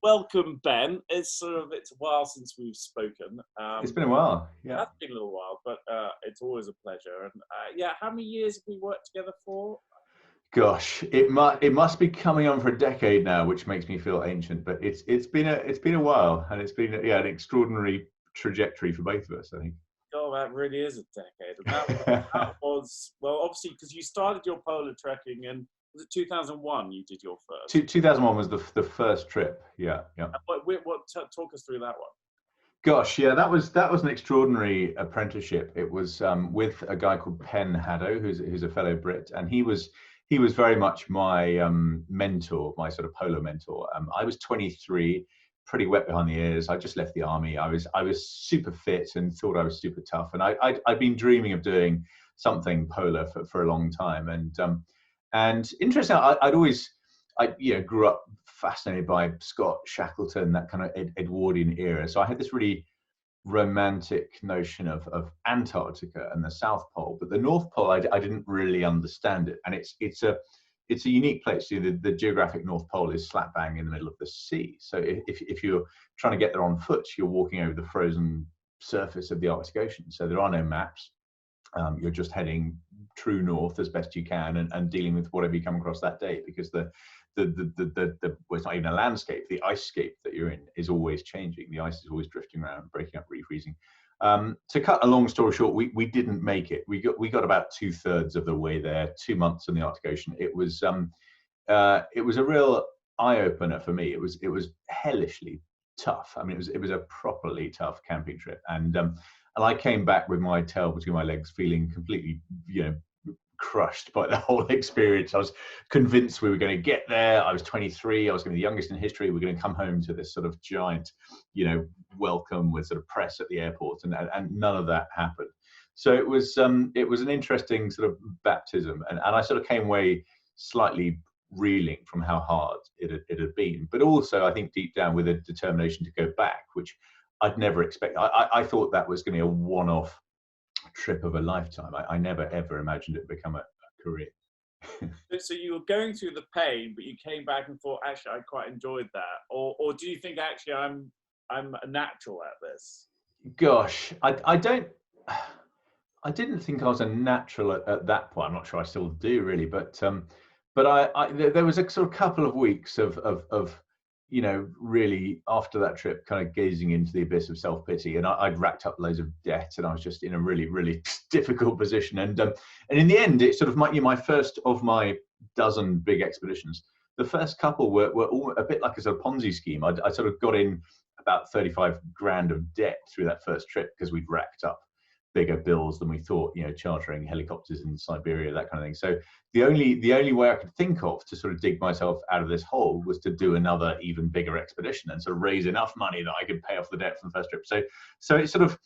Welcome, Ben. It's a while since we've spoken. It's been a while, It yeah. has been a little while, but it's always a pleasure. And yeah, how many years have we worked together for? Gosh, it must be coming on for a decade now, which makes me feel ancient. But it's been a while, and it's been an extraordinary trajectory for both of us, I think. Oh, that really is a decade. And that was well, obviously, because you started your polar trekking, and was it 2001 you did your first? 2001 was the first trip. Yeah, yeah. Talk us through that one. Gosh, yeah, that was an extraordinary apprenticeship. It was with a guy called Penn Haddow, who's a fellow Brit, and he was very much my mentor, my sort of polo mentor. I was 23, pretty wet behind the ears. I just left the army. I was super fit and thought I was super tough, and I'd been dreaming of doing something polar for a long time. And interesting, I'd always grew up fascinated by Scott Shackleton, that kind of Edwardian era. So I had this really romantic notion of Antarctica and the South Pole, but the North Pole, I didn't really understand it. And it's a unique place. The geographic North Pole is slap bang in the middle of the sea. So if you're trying to get there on foot, you're walking over the frozen surface of the Arctic Ocean. So there are no maps. You're just heading true north as best you can, and dealing with whatever you come across that day, because well, it's not even a landscape. The ice scape that you're in is always changing. The ice is always drifting around, breaking up, refreezing. To cut a long story short, we didn't make it. We got about 2/3 of the way there. 2 months in the Arctic Ocean. It was a real eye opener for me. It was hellishly tough. I mean, it was a properly tough camping trip, and I came back with my tail between my legs, feeling completely, crushed by the whole experience. I was convinced we were going to get there. I was 23. I was going to be the youngest in history. We were going to come home to this sort of giant, welcome with sort of press at the airport, and none of that happened. So it was an interesting sort of baptism, and I sort of came away slightly reeling from how hard it had been, but also I think deep down with a determination to go back, which I'd never expect. I thought that was going to be a one-off trip of a lifetime. I never ever imagined it would become a career. So you were going through the pain, but you came back and thought, actually, I quite enjoyed that. Or do you think actually I'm a natural at this? Gosh, I didn't think I was a natural at that point. I'm not sure I still do really, but there was a sort of couple of weeks of really after that trip, kind of gazing into the abyss of self-pity, and I'd racked up loads of debt, and I was just in a really, really difficult position. And in the end, it's sort of my first of my dozen big expeditions. The first couple were all a bit like a sort of Ponzi scheme. I sort of got in about 35 grand of debt through that first trip, because we'd racked up bigger bills than we thought, chartering helicopters in Siberia, that kind of thing. So the only way I could think of to sort of dig myself out of this hole was to do another even bigger expedition and sort of raise enough money that I could pay off the debt from the first trip. So it's sort of,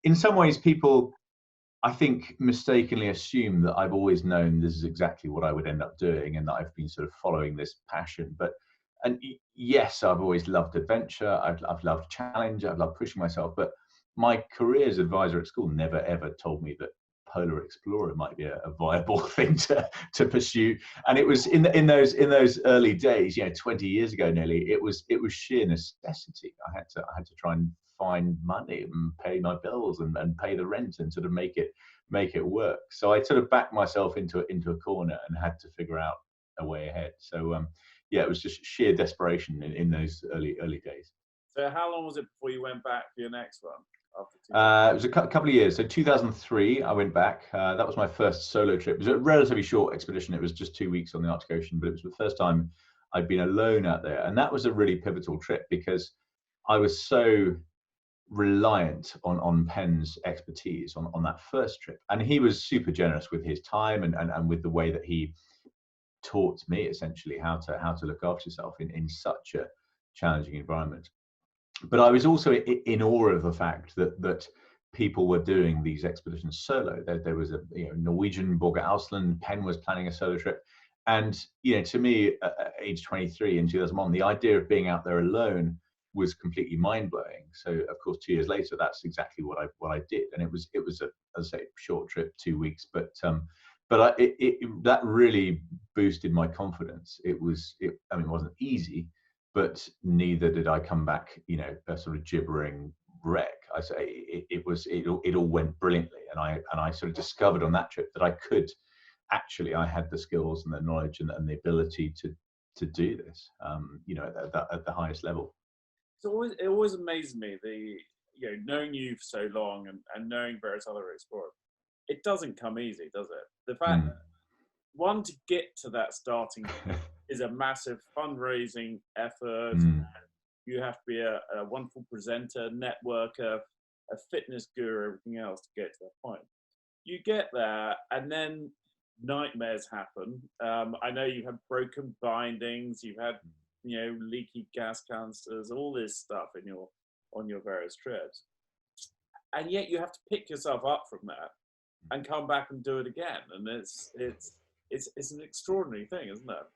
in some ways, people, I think, mistakenly assume that I've always known this is exactly what I would end up doing, and that I've been sort of following this passion. And yes, I've always loved adventure. I've loved challenge. I've loved pushing myself. But my career as advisor at school never ever told me that Polar Explorer might be a viable thing to pursue. And it was in those early days, 20 years ago nearly, it was sheer necessity. I had to try and find money and pay my bills and pay the rent and sort of make it work. So I sort of backed myself into a corner and had to figure out a way ahead. So it was just sheer desperation in those early days. So how long was it before you went back for your next one? It was a couple of years. So 2003, I went back. That was my first solo trip. It was a relatively short expedition. It was just 2 weeks on the Arctic Ocean, but it was the first time I'd been alone out there. And that was a really pivotal trip, because I was so reliant on Penn's expertise on that first trip. And he was super generous with his time and with the way that he taught me essentially how to look after yourself in such a challenging environment. But I was also in awe of the fact that people were doing these expeditions solo. There was a Norwegian, Borge Ausland. Penn was planning a solo trip, and to me, at age 23 in 2001, the idea of being out there alone was completely mind blowing. So of course, 2 years later, that's exactly what I did, and it was a, as I say, short trip, 2 weeks, but that really boosted my confidence. It wasn't easy, but neither did I come back, you know, a sort of gibbering wreck. I say it all went brilliantly, and I sort of discovered on that trip that I had the skills and the knowledge and the ability to do this, you know, at the highest level. It always amazes me, knowing you for so long and knowing various other explorers. It doesn't come easy, does it? The fact that one, to get to that starting point is a massive fundraising effort. You have to be a wonderful presenter, networker, a fitness guru, everything else to get to that point. You get there, and then nightmares happen. I know you have broken bindings, you've had, you know, leaky gas canisters, all this stuff on your various trips, and yet you have to pick yourself up from that and come back and do it again. And it's an extraordinary thing, isn't it?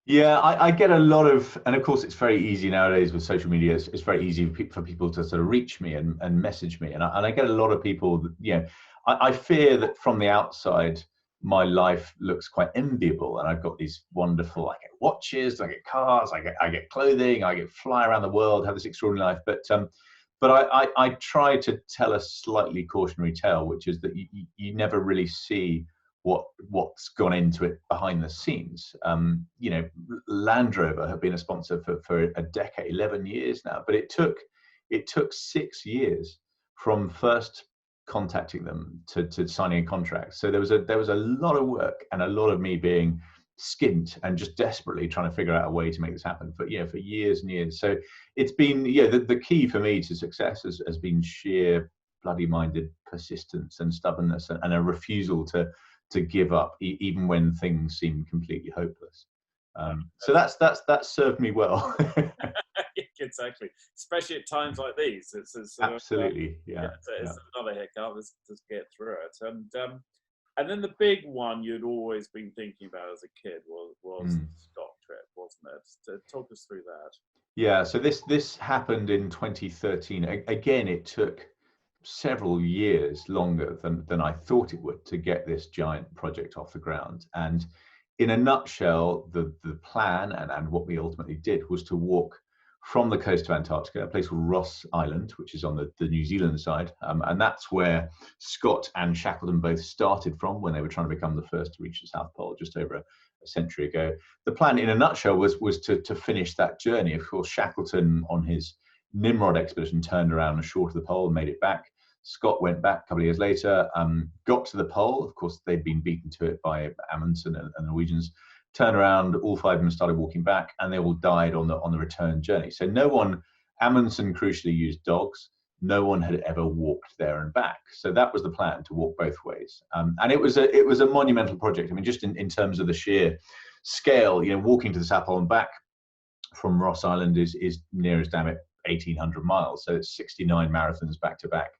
Yeah, I get a lot of, and of course it's very easy nowadays with social media. It's very easy for people to sort of reach me and message me, and I get a lot of people that, you know, I fear that from the outside my life looks quite enviable, and I've got these wonderful, I get watches, I get cars, I get clothing, I get fly around the world, have this extraordinary life. But I try to tell a slightly cautionary tale, which is that you never really see what's gone into it behind the scenes. You know, Land Rover have been a sponsor for a decade, 11 years now, but it took 6 years from first contacting them to signing a contract. So there was a lot of work and a lot of me being skint and just desperately trying to figure out a way to make this happen for years and years. So it's been, the key for me to success has been sheer bloody minded persistence and stubbornness and a refusal to give up even when things seem completely hopeless. So that's served me well. Exactly, especially at times like these. It's absolutely, it's another hiccup. Let's just get through it. And then the big one you'd always been thinking about as a kid was the Scott trip, wasn't it? So talk us through that. Yeah, so this happened in 2013. Again, it took several years longer than I thought it would to get this giant project off the ground. And in a nutshell, the plan and what we ultimately did was to walk from the coast of Antarctica, a place called Ross Island, which is on the New Zealand side. And that's where Scott and Shackleton both started from when they were trying to become the first to reach the South Pole just over a century ago. The plan in a nutshell was to finish that journey. Of course, Shackleton on his Nimrod expedition turned around short of the pole and made it back. Scott went back a couple of years later, got to the pole. Of course, they'd been beaten to it by Amundsen and the Norwegians. Turned around, all 5 of them started walking back, and they all died on the return journey. So no one, Amundsen crucially used dogs. No one had ever walked there and back. So that was the plan, to walk both ways. And it was a monumental project. I mean, just in terms of the sheer scale, you know, walking to the South Pole and back from Ross Island is near as damn it 1,800 miles. So it's 69 marathons back to back.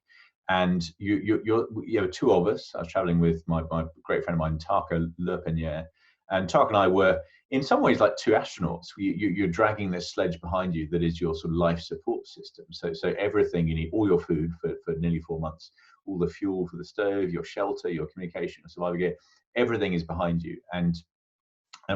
And you're two of us. I was traveling with my great friend of mine, Tarka Lepeniere, and Tarka and I were in some ways like two astronauts. You're dragging this sledge behind you that is your sort of life support system. So everything you need, all your food for nearly 4 months, all the fuel for the stove, your shelter, your communication, your survival gear, everything is behind you. And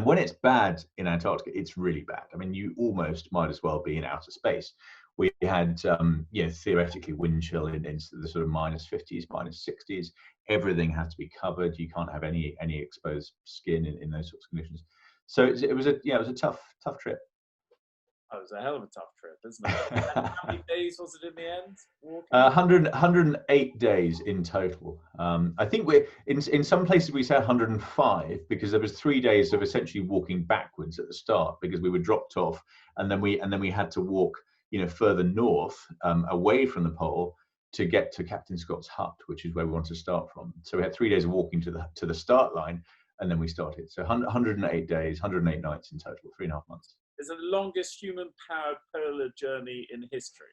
when it's bad in Antarctica, it's really bad. I mean, you almost might as well be in outer space. We had, theoretically wind chill in the sort of -50s, -60s. Everything has to be covered. You can't have any exposed skin in those sorts of conditions. So it was a tough trip. Oh, it was a hell of a tough trip, isn't it? How many days was it in the end? 108 days in total. I think we're in some places we say 105 because there was 3 days of essentially walking backwards at the start because we were dropped off, and then we had to walk, further north away from the pole to get to Captain Scott's hut, which is where we wanted to start from. So we had 3 days of walking to the start line, and then we started. So 108 days, 108 nights in total, 3.5 months. It's the longest human-powered polar journey in history.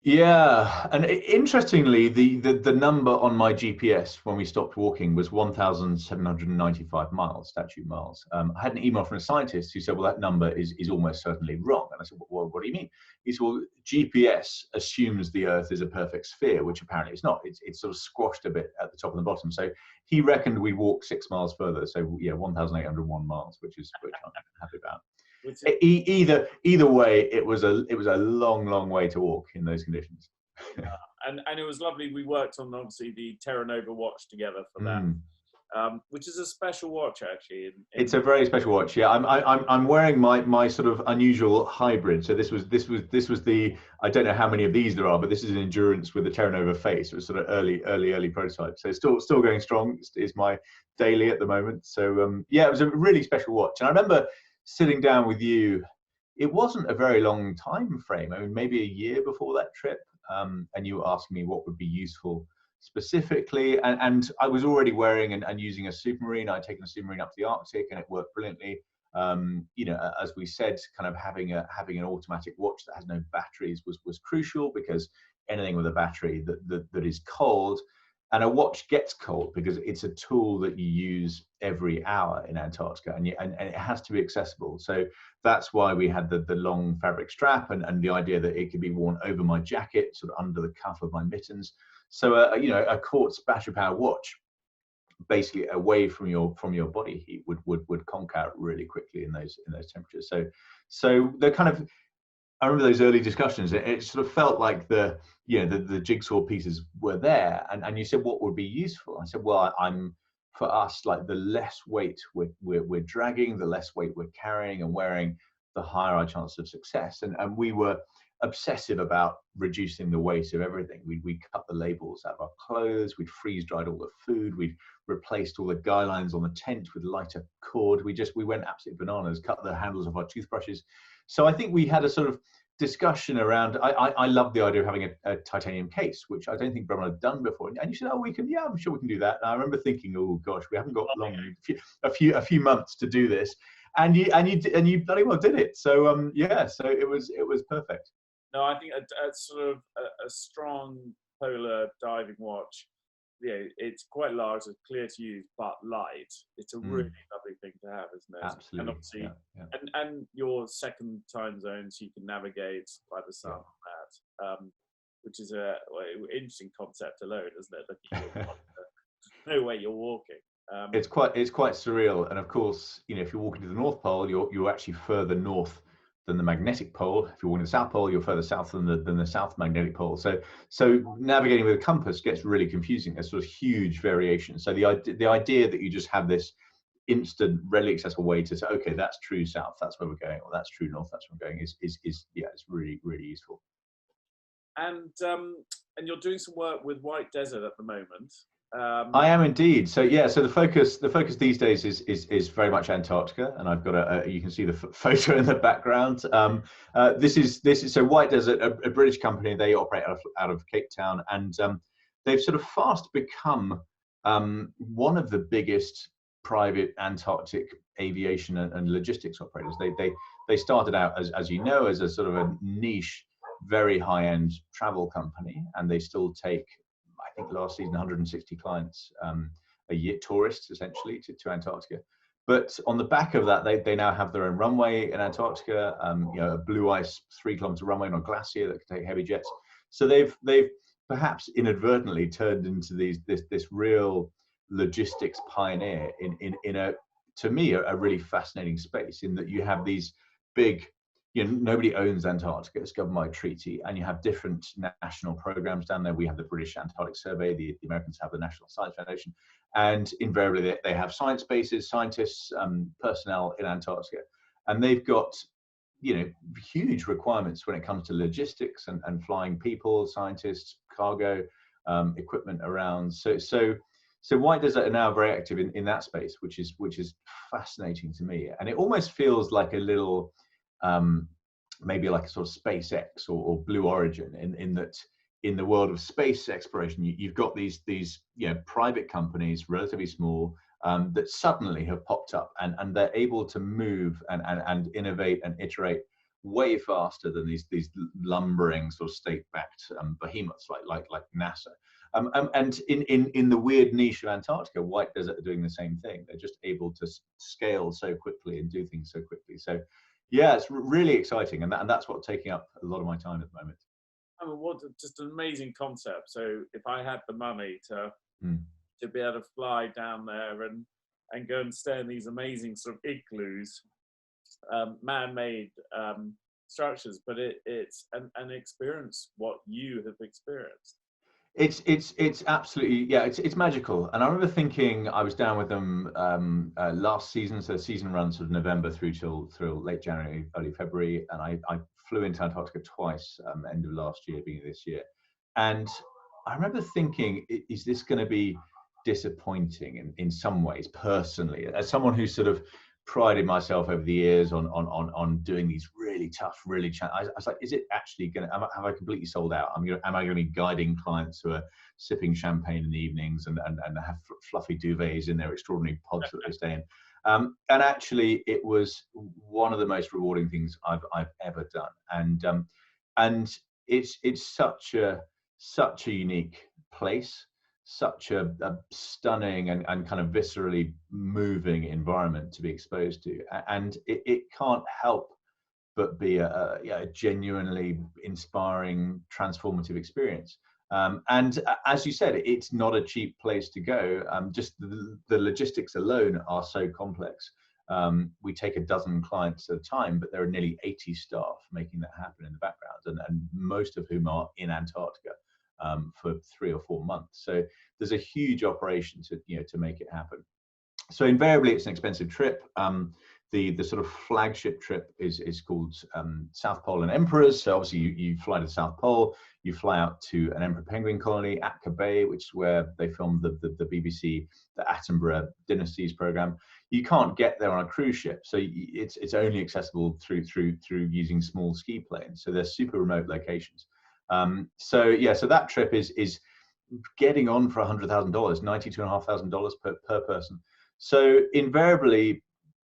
Yeah, and interestingly, the number on my GPS when we stopped walking was 1,795 miles, statute miles. I had an email from a scientist who said, well, that number is almost certainly wrong. And I said, well, what do you mean? He said, well, GPS assumes the Earth is a perfect sphere, which apparently it's not. It's sort of squashed a bit at the top and the bottom. So he reckoned we walked 6 miles further. So yeah, 1,801 miles, which I'm happy about. Which is, Either way, it was a long way to walk in those conditions. and it was lovely. We worked on obviously the Terra Nova watch together for that. Which is a special watch actually. It's a very special watch. Yeah, I'm wearing my sort of unusual hybrid. So this was the, I don't know how many of these there are, but this is an Endurance with the Terra Nova face. It was sort of early prototype. So it's still going strong. It's my daily at the moment. So yeah, it was a really special watch. And I remember sitting down with you. It wasn't a very long time frame. I mean, maybe a year before that trip. And you were asking me what would be useful specifically, and I was already wearing and using a submarine. I'd taken a submarine up to the Arctic, and it worked brilliantly. You know, as we said, kind of having an automatic watch that has no batteries was crucial, because anything with a battery that is cold, and a watch gets cold because it's a tool that you use every hour in Antarctica, and it has to be accessible. So that's why we had the long fabric strap, and the idea that it could be worn over my jacket, sort of under the cuff of my mittens. So you know, a quartz battery powered watch, basically away from your body heat, would conk out really quickly in those temperatures. So the kind of, I remember those early discussions. It sort of felt like the jigsaw pieces were there, and you said what would be useful. I said, well, for us, like, the less weight we're dragging, the less weight we're carrying and wearing, the higher our chance of success. And we were obsessive about reducing the weight of everything. We'd cut the labels out of our clothes, we'd freeze dried all the food, we'd replaced all the guy lines on the tent with lighter cord. We went absolutely bananas, cut the handles of our toothbrushes. So I think we had a sort of discussion around, I love the idea of having a titanium case, which I don't think Bremont had done before. And you said, oh, yeah, I'm sure we can do that. And I remember thinking, oh gosh, we haven't got long, a few months to do this. And you bloody well did it. So yeah, so it was perfect. No, I think a sort of a strong polar diving watch, it's quite large, it's clear to use, but light. It's a really lovely thing to have, isn't it? Absolutely. And obviously, and your second time zone, so you can navigate by the sun on that, which is an interesting concept alone, isn't it? Looking at know where you're walking. It's quite surreal. And of course, if you're walking to the North Pole, you're actually further north than the magnetic pole. If you're walking to the South Pole, you're further south than the South magnetic pole. So navigating with a compass gets really confusing. There's sort of huge variation. So the idea that you just have this instant, readily accessible way to say, okay, that's true south, that's where we're going, or that's true north, that's where we're going, is it's really, really useful. And you're doing some work with White Desert at the moment. I am indeed. So yeah, so the focus these days is very much Antarctica, and I've got you can see the photo in the background. This is so White Desert, a British company. They operate out of Cape Town, and they've sort of fast become one of the biggest private Antarctic aviation and logistics operators. They started out as you know, as a sort of a niche, very high-end travel company, and they still take, I think last season, 160 clients a year, tourists essentially, to Antarctica. But on the back of that, they now have their own runway in Antarctica, a blue ice 3-kilometer runway on a glacier that can take heavy jets. So they've perhaps inadvertently turned into this real logistics pioneer in a, to me, a really fascinating space, in that you have these big, nobody owns Antarctica, it's governed by treaty, and you have different national programs down there. We have the British Antarctic Survey, the Americans have the National Science Foundation, and invariably they have science bases, scientists, personnel in Antarctica, and they've got huge requirements when it comes to logistics and flying people, scientists, cargo, equipment around. So White Desert are now very active in that space, which is fascinating to me, and it almost feels like a little maybe like a sort of SpaceX or Blue Origin, in that in the world of space exploration, you've got these private companies, relatively small, that suddenly have popped up, and they're able to move and innovate and iterate way faster than these lumbering sort of state-backed behemoths like NASA. And in the weird niche of Antarctica, White Desert are doing the same thing. They're just able to scale so quickly and do things so quickly. So yeah, it's really exciting, and that's what's taking up a lot of my time at the moment. I mean, what just an amazing concept. So if I had the money to be able to fly down there and go and stay in these amazing sort of igloos, man-made structures, but it's an experience what you have experienced. It's absolutely, yeah, it's magical. And I remember thinking, I was down with them last season, so the season runs sort of November through late January, early February, and I flew into Antarctica twice, end of last year, beginning of this year. And I remember thinking, is this going to be disappointing in some ways, personally, as someone who sort of prided myself over the years on doing these really tough, I was like, is it actually going to, have I completely sold out? Am I going to be guiding clients who are sipping champagne in the evenings and have fluffy duvets in their extraordinary pods that they stay in? And actually, it was one of the most rewarding things I've ever done. And it's such a unique place, such a stunning and kind of viscerally moving environment to be exposed to, and it can't help but be a genuinely inspiring, transformative experience. And as you said, it's not a cheap place to go. Just the logistics alone are so complex. We take a dozen clients at a time, but there are nearly 80 staff making that happen in the background, and most of whom are in Antarctica for 3 or 4 months. So there's a huge operation to make it happen. So invariably, it's an expensive trip. The sort of flagship trip is called South Pole and Emperors. So obviously you fly to the South Pole, you fly out to an emperor penguin colony, Atka Bay, which is where they filmed the BBC, the Attenborough Dynasties program. You can't get there on a cruise ship, so it's only accessible through using small ski planes. So they're super remote locations. So that trip is getting on for $100,000, $92,500 per person. So invariably,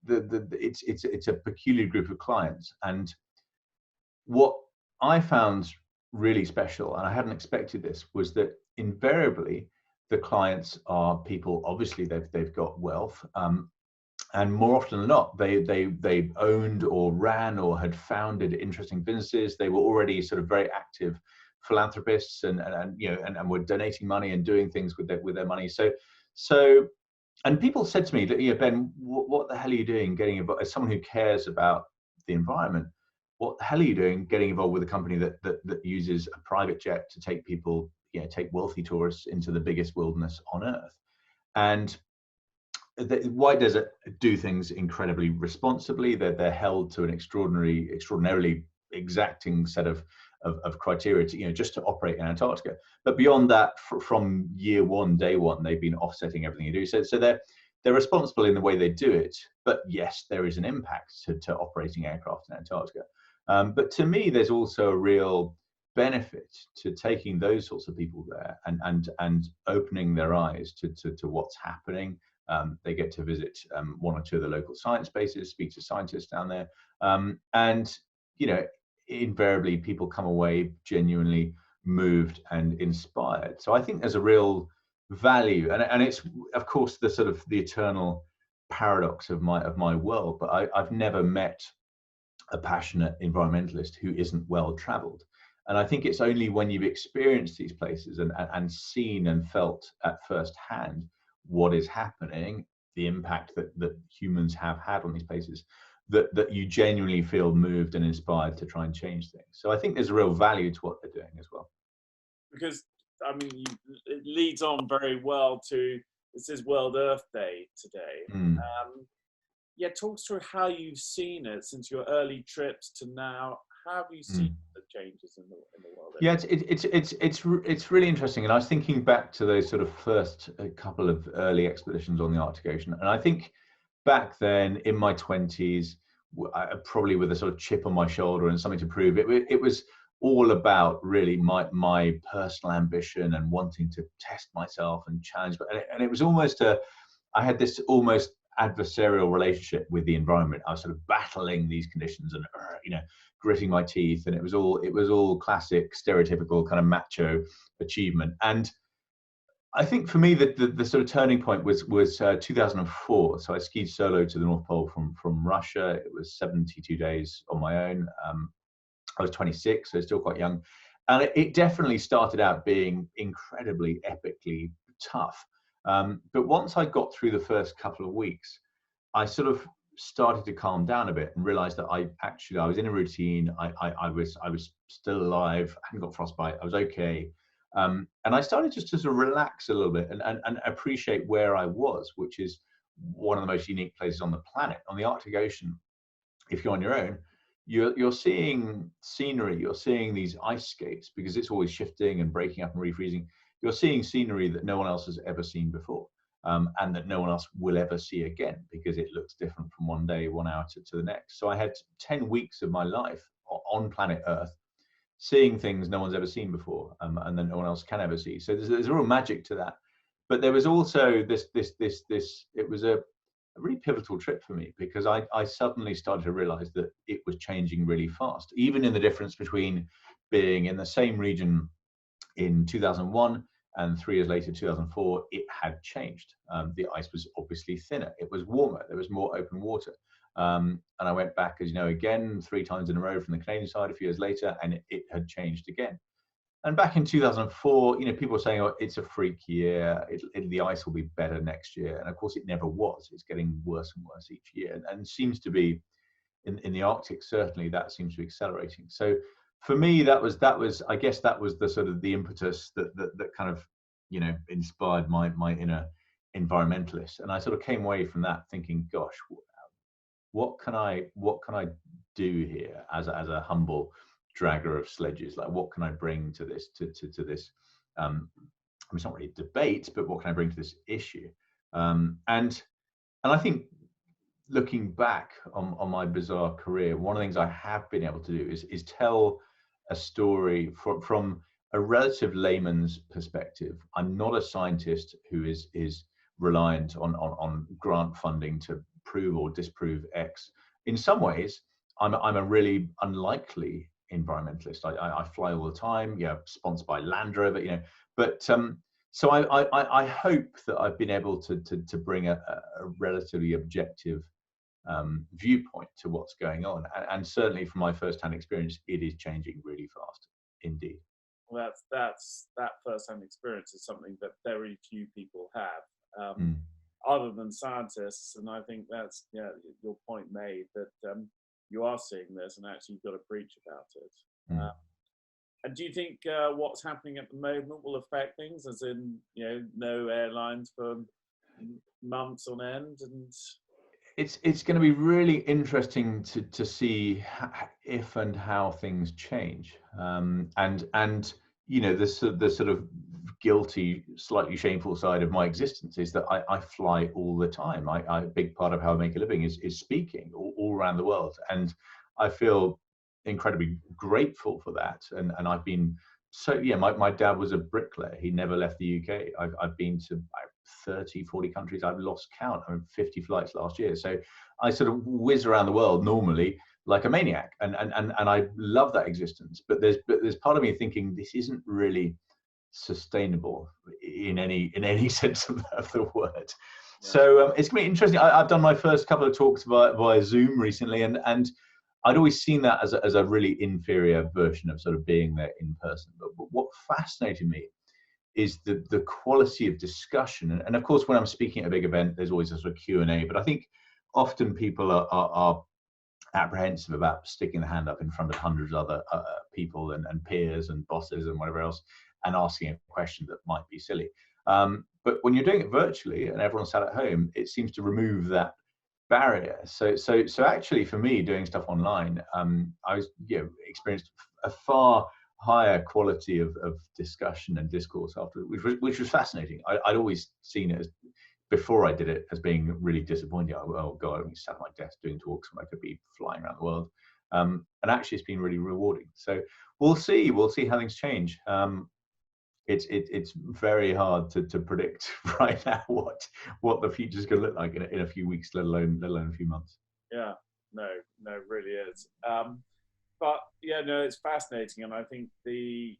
it's a peculiar group of clients. And what I found really special, and I hadn't expected this, was that invariably the clients are people, obviously they've got wealth, and more often than not, they owned or ran or had founded interesting businesses. They were already sort of very active philanthropists and were donating money and doing things with their money. So and people said to me that, Ben, what the hell are you doing getting involved as someone who cares about the environment? What the hell are you doing getting involved with a company that uses a private jet to take people, take wealthy tourists into the biggest wilderness on Earth? And the White Desert do things incredibly responsibly. They're held to an extraordinarily exacting set of criteria to, just to operate in Antarctica. But beyond that, from year one, day one, they've been offsetting everything you do. So they're responsible in the way they do it. But yes, there is an impact to operating aircraft in Antarctica. But to me, there's also a real benefit to taking those sorts of people there and opening their eyes to what's happening. They get to visit 1 or 2 of the local science bases, speak to scientists down there, and invariably people come away genuinely moved and inspired. So I think there's a real value, and it's of course the sort of the eternal paradox of my world. But I've never met a passionate environmentalist who isn't well traveled. And I think it's only when you've experienced these places and seen and felt at first hand what is happening, the impact that humans have had on these places, that you genuinely feel moved and inspired to try and change things. So I think there's a real value to what they're doing as well. Because, I mean, it leads on very well to, this is World Earth Day today. Talk us through how you've seen it since your early trips to now. How have you seen the changes in the world? Yeah, it's really interesting. And I was thinking back to those sort of first couple of early expeditions on the Arctic Ocean. And I think back then in my 20s, probably with a sort of chip on my shoulder and something to prove, it was all about really my personal ambition and wanting to test myself and challenge. And it was almost I had this almost adversarial relationship with the environment. I was sort of battling these conditions and gritting my teeth, and it was all classic stereotypical kind of macho achievement. And I think for me the sort of turning point was 2004. So I skied solo to the North Pole from Russia. It was 72 days on my own. I was 26, so still quite young, and it definitely started out being incredibly epically tough. But once I got through the first couple of weeks, I sort of started to calm down a bit and realized that I was in a routine. I was still alive. I hadn't got frostbite. I was okay. And I started just to sort of relax a little bit and appreciate where I was, which is one of the most unique places on the planet. On the Arctic Ocean, if you're on your own, you're seeing scenery, you're seeing these ice skates, because it's always shifting and breaking up and refreezing. You're seeing scenery that no one else has ever seen before, and that no one else will ever see again, because it looks different from one day, 1 hour to the next. So I had 10 weeks of my life on planet Earth, seeing things no one's ever seen before, and that no one else can ever see. So there's a real magic to that. But there was also this, it was a really pivotal trip for me, because I suddenly started to realize that it was changing really fast, even in the difference between being in the same region in 2001 and 3 years later, 2004, it had changed. The ice was obviously thinner, it was warmer, there was more open water. And I went back, as you know, again 3 times in a row from the Canadian side a few years later, and it had changed again. And back in 2004, people were saying, oh, it's a freak year, the ice will be better next year. And of course, it never was. It's getting worse and worse each year. And seems to be, in the Arctic, certainly, that seems to be accelerating. So for me, that was I guess that was the sort of the impetus that kind of, inspired my inner environmentalist. And I sort of came away from that thinking, gosh, what can I do here as a humble dragger of sledges? Like, what can I bring to this to this it's not really a debate, but what can I bring to this issue? And I think, looking back on my bizarre career, one of the things I have been able to do is tell a story from a relative layman's perspective. I'm not a scientist who is reliant on grant funding to prove or disprove X. In some ways, I'm a really unlikely environmentalist. I fly all the time, sponsored by Land Rover, but so I hope that I've been able to bring a relatively objective viewpoint to what's going on, and certainly from my first-hand experience, it is changing really fast indeed. Well, that first-hand experience is something that very few people have, other than scientists. And I think that's your point made, that you are seeing this, and actually you've got to preach about it. And do you think what's happening at the moment will affect things, as in no airlines for months on end? And it's going to be really interesting to see if and how things change. And the sort of guilty, slightly shameful side of my existence is that I fly all the time. A big part of how I make a living is speaking all around the world, and I feel incredibly grateful for that. And I've been my dad was a bricklayer. He never left the UK. I've been to 30, 40 countries. I've lost count. 50 flights last year. So I sort of whiz around the world normally like a maniac, and I love that existence. But there's part of me thinking this isn't really sustainable in any sense of the word. Yeah. So it's gonna be interesting. I've done my first couple of talks via Zoom recently, and I'd always seen that as a really inferior version of sort of being there in person. But what fascinated me is the quality of discussion. And of course, when I'm speaking at a big event, there's always a sort of Q&A, but I think often people are apprehensive about sticking the hand up in front of hundreds of other people and peers and bosses and whatever else, and asking a question that might be silly. But when you're doing it virtually and everyone's sat at home, it seems to remove that barrier. So actually, for me, doing stuff online, I was experienced a far higher quality of discussion and discourse after, which was fascinating. I'd always seen it as, before I did it, as being really disappointing. Oh God, I sat at my desk doing talks when I could be flying around the world. And actually, it's been really rewarding. So we'll see how things change. It's very hard to predict right now what the future is going to look like in a few weeks, let alone a few months. Yeah, no, it really is. But it's fascinating, and I think the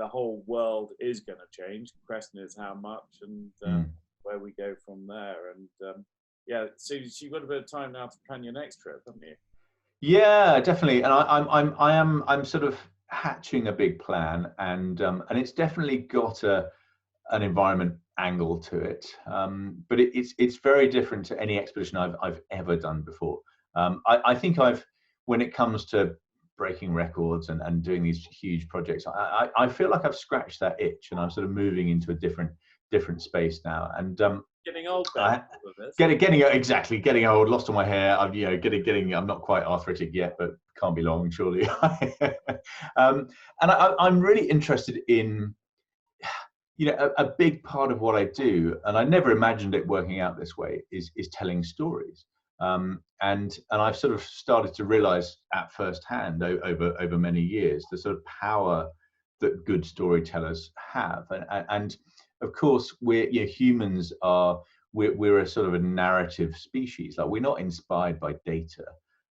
whole world is going to change. The question is how much, and where we go from there. And so you've got a bit of time now to plan your next trip, haven't you? Yeah, definitely. And I'm sort of hatching a big plan, and it's definitely got a an environment angle to it, but it's very different to any expedition I've ever done before. I think when it comes to breaking records and doing these huge projects, I feel like I've scratched that itch, and I'm sort of moving into a different space now. And getting old, Ben. Getting old, lost all my hair. I'm getting. I'm not quite arthritic yet, but can't be long, surely. And I'm really interested in, a big part of what I do, and I never imagined it working out this way, is telling stories. And I've sort of started to realize at first hand over many years the sort of power that good storytellers have. And of course, humans we're a sort of a narrative species. Like, we're not inspired by data,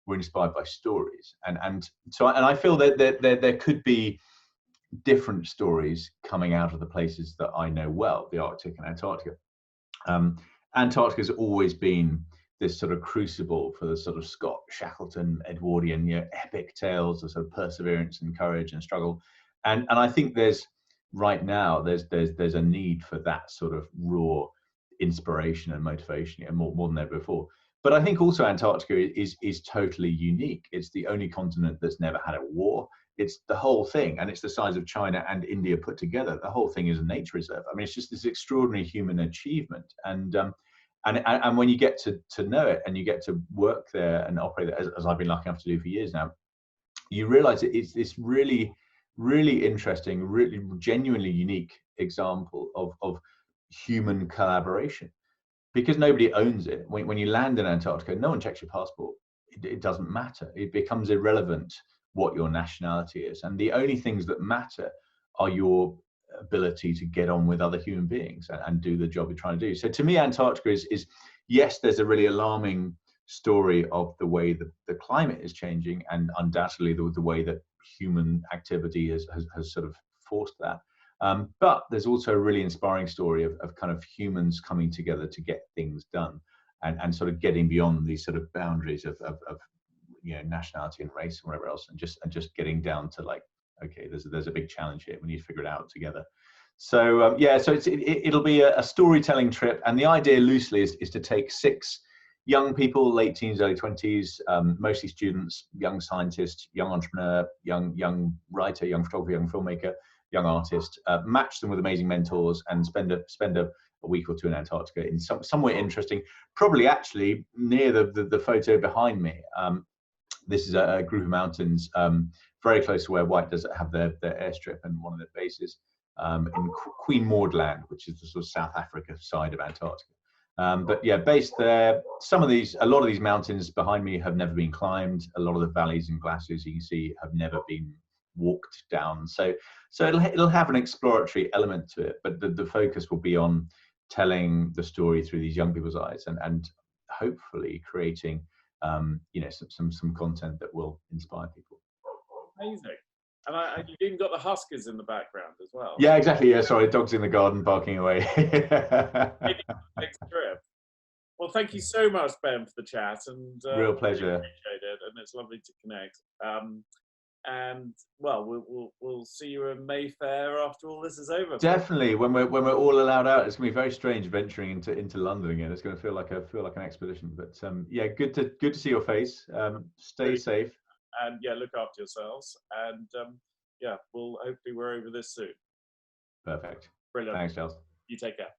we're inspired by stories. And I feel that there could be different stories coming out of the places that I know well, the Arctic and Antarctica. Antarctica has always been this sort of crucible for the sort of Scott Shackleton, Edwardian, epic tales of sort of perseverance and courage and struggle. And I think right now there's a need for that sort of raw inspiration and motivation, more than ever before. But I think also Antarctica is totally unique. It's the only continent that's never had a war. It's the whole thing, and it's the size of China and India put together. The whole thing is a nature reserve. I mean, it's just this extraordinary human achievement. And when you get to know it, and you get to work there and operate there, as I've been lucky enough to do for years now, you realize it's this really, really interesting, really genuinely unique example of human collaboration, because nobody owns it. When you land in Antarctica, no one checks your passport. It doesn't matter. It becomes irrelevant what your nationality is, and the only things that matter are your ability to get on with other human beings and do the job you're trying to do. So to me, Antarctica is yes, there's a really alarming story of the way that the climate is changing, and undoubtedly the way that human activity has sort of forced that. But there's also a really inspiring story of kind of humans coming together to get things done, and sort of getting beyond these sort of boundaries of nationality and race and whatever else, and just getting down to, like, okay, there's a big challenge here. We need to figure it out together. So so it'll be a storytelling trip, and the idea loosely is to take 6 young people, late teens, early 20s, mostly students, young scientist, young entrepreneur, young writer, young photographer, young filmmaker, young artist, match them with amazing mentors, and spend a week or 2 in Antarctica in somewhere interesting, probably actually near the photo behind me. This is a group of mountains very close to where White Desert have their airstrip and one of their bases, in Queen Maud Land, which is the sort of South Africa side of Antarctica. But yeah, based there, a lot of these mountains behind me have never been climbed. A lot of the valleys and glaciers you can see have never been walked down. So it'll have an exploratory element to it, but the focus will be on telling the story through these young people's eyes, and hopefully creating some content that will inspire people. Amazing. And you've even got the huskies in the background as well. Yeah, exactly. Yeah, sorry, dogs in the garden barking away. Next trip. Well, thank you so much, Ben, for the chat, and real pleasure. Really appreciate it, and it's lovely to connect. And well, we'll see you in Mayfair after all this is over. Definitely, when we're all allowed out, it's going to be very strange venturing into London again. It's going to feel like an expedition. But yeah, good to see your face. Stay safe. And yeah, look after yourselves. And yeah, hopefully we're over this soon. Perfect. Brilliant. Thanks, Giles. You take care.